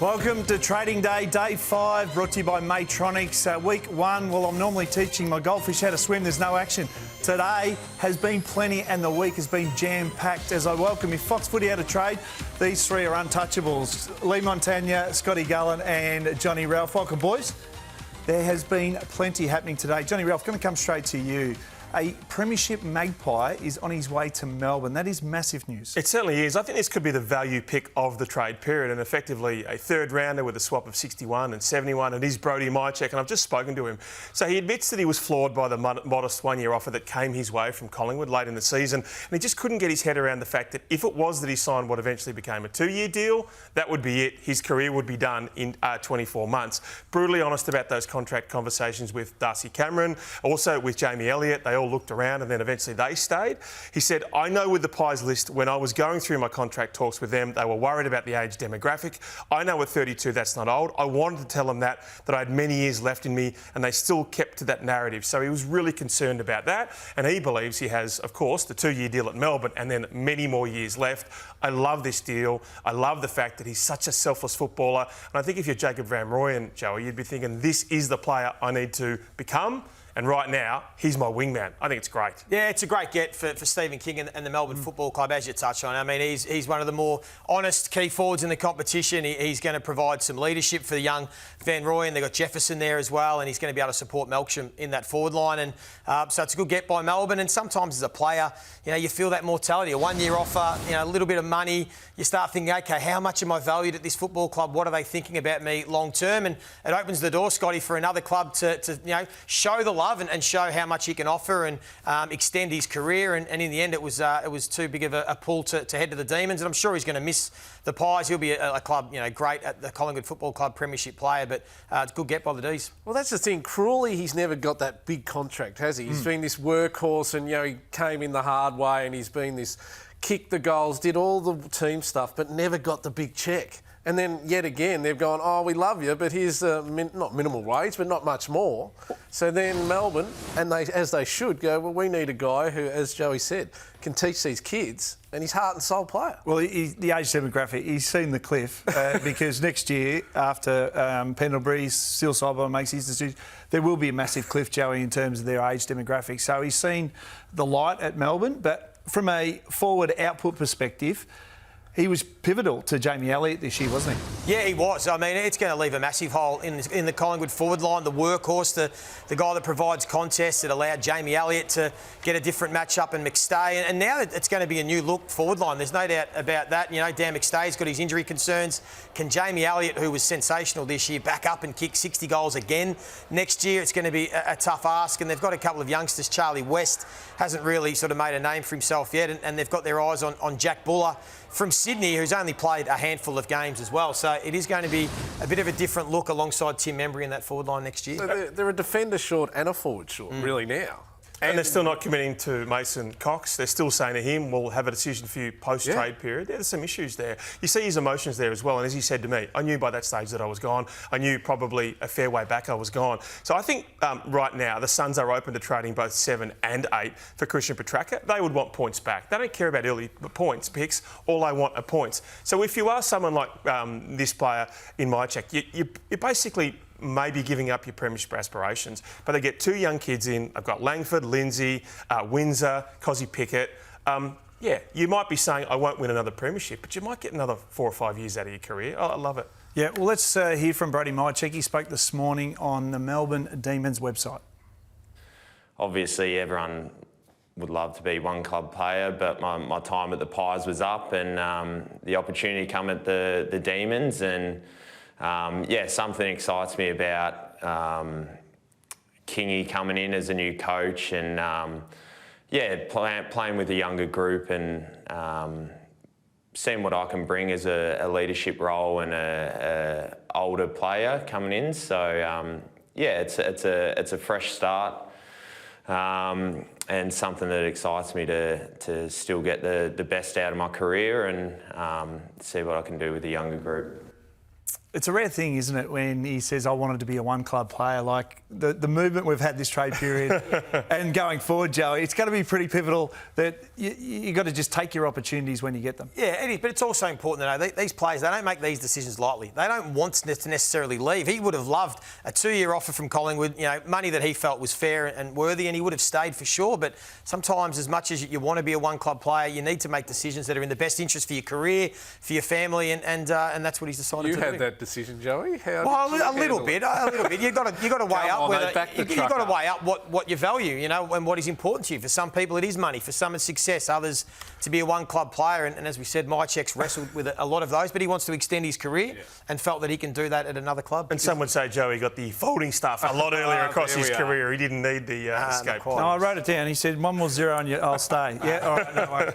Welcome to Trading Day, Day 5, brought to you by Matronics. Week 1, well, I'm normally teaching my goldfish how to swim. There's no action. Today has been plenty and the week has been jam-packed as I welcome you. Fox Footy Out of Trade. These three are untouchables. Lee Montagna, Scotty Gullen and Johnny Ralph. Welcome, boys. There has been plenty happening today. Johnny Ralph, going to come straight to you. A Premiership Magpie is on his way to Melbourne. That is massive news. It certainly is. I think this could be the value pick of the trade period and effectively a third rounder with a swap of 61 and 71. It is Brody Mihocek and I've just spoken to him. So he admits that he was floored by the modest one-year offer that came his way from Collingwood late in the season and he just couldn't get his head around the fact that if it was that he signed what eventually became a 2-year deal, that would be it. His career would be done in 24 months. Brutally honest about those contract conversations with Darcy Cameron, also with Jamie Elliott. They all looked around and then eventually they stayed. He said, I know with the Pies list, when I was going through my contract talks with them, they were worried about the age demographic. I know at 32 that's not old. I wanted to tell them that I had many years left in me and they still kept to that narrative. So he was really concerned about that and he believes he has, of course, the 2-year deal at Melbourne and then many more years left. I love this deal. I love the fact that he's such a selfless footballer. And I think if you're Jacob Van Rooyen, Joey, you'd be thinking, this is the player I need to become. And right now, he's my wingman. I think it's great. Yeah, it's a great get for Stephen King and the Melbourne Football Club, as you touched on. I mean, he's one of the more honest key forwards in the competition. He's going to provide some leadership for the young Van Rooyen. They've got Jefferson there as well, and he's going to be able to support Melksham in that forward line. And so it's a good get by Melbourne. And sometimes as a player, you know, you feel that mortality. A 1-year offer, you know, a little bit of money. You start thinking, OK, how much am I valued at this football club? What are they thinking about me long term? And it opens the door, Scotty, for another club to you know, show the love and show how much he can offer and extend his career. And in the end, it was too big of a pull to head to the Demons. And I'm sure he's going to miss the Pies. He'll be a club, you know, great at the Collingwood Football Club Premiership player, but it's a good get by the D's. Well, that's the thing. Cruelly, he's never got that big contract, has he? He's been this workhorse and, you know, he came in the hard way and he's been this kick the goals, did all the team stuff, but never got the big check. And then, yet again, they've gone, oh, we love you, but here's not minimal wage, but not much more. So then Melbourne, and they, as they should, go, well, we need a guy who, as Joey said, can teach these kids, and he's heart and soul player. Well, the age demographic, he's seen the cliff because next year, after Pendlebury's Seal Cyber makes his decision, there will be a massive cliff, Joey, in terms of their age demographic. So he's seen the light at Melbourne, but from a forward output perspective, he was pivotal to Jamie Elliott this year, wasn't he? Yeah, he was. I mean, it's going to leave a massive hole in the Collingwood forward line, the workhorse, the guy that provides contests that allowed Jamie Elliott to get a different matchup and McStay. And now it's going to be a new look forward line. There's no doubt about that. You know, Dan McStay's got his injury concerns. Can Jamie Elliott, who was sensational this year, back up and kick 60 goals again next year? It's going to be a tough ask. And they've got a couple of youngsters. Charlie West hasn't really sort of made a name for himself yet. And they've got their eyes on Jack Buller from Sydney, who's only played a handful of games as well. So it is going to be a bit of a different look alongside Tim Membry in that forward line next year. So they're a defender short and a forward short, really, now. And they're still not committing to Mason Cox. They're still saying to him, we'll have a decision for you post-trade period. There's some issues there. You see his emotions there as well. And as he said to me, I knew by that stage that I was gone. I knew probably a fair way back I was gone. So I think right now the Suns are open to trading both 7 and 8 for Christian Petracca. They would want points back. They don't care about early points picks. All they want are points. So if you are someone like this player in Mihocek, you basically maybe giving up your premiership aspirations. But they get 2 young kids in. I've got Langford, Lindsay, Windsor, Cozzy Pickett. Yeah, you might be saying, I won't win another premiership, but you might get another 4 or 5 years out of your career. I love it. Yeah, well, let's hear from Brody Mihocek. He spoke this morning on the Melbourne Demons website. Obviously, everyone would love to be one club player, but my time at the Pies was up and the opportunity come at the Demons and yeah, something excites me about Kingy coming in as a new coach and yeah, playing with a younger group and seeing what I can bring as a leadership role and a older player coming in. So yeah, it's a fresh start and something that excites me to still get the best out of my career and see what I can do with the younger group. It's a rare thing, isn't it, when he says, I wanted to be a one-club player. Like, the movement we've had this trade period and going forward, Joey, it's going to be pretty pivotal that you got to just take your opportunities when you get them. Yeah, it is, but it's also important to know these players, they don't make these decisions lightly. They don't want to necessarily leave. He would have loved a 2-year offer from Collingwood, money that he felt was fair and worthy, and he would have stayed for sure. But sometimes, as much as you want to be a one-club player, you need to make decisions that are in the best interest for your career, for your family, and that's what he's decided to do. You had that decision, Joey. Well, a little bit. You've got to weigh up whether you've got to weigh up what you value, and what is important to you. For some people, it is money. For some, it's success. Others, to be a one-club player. And as we said, Mihocek's wrestled with a lot of those, but he wants to extend his career and felt that he can do that at another club. And some would say Joey got the folding stuff a lot earlier across his career. He didn't need the escape. No, I wrote it down. He said, 1 more 0 and I'll stay. Yeah, all right, no worries.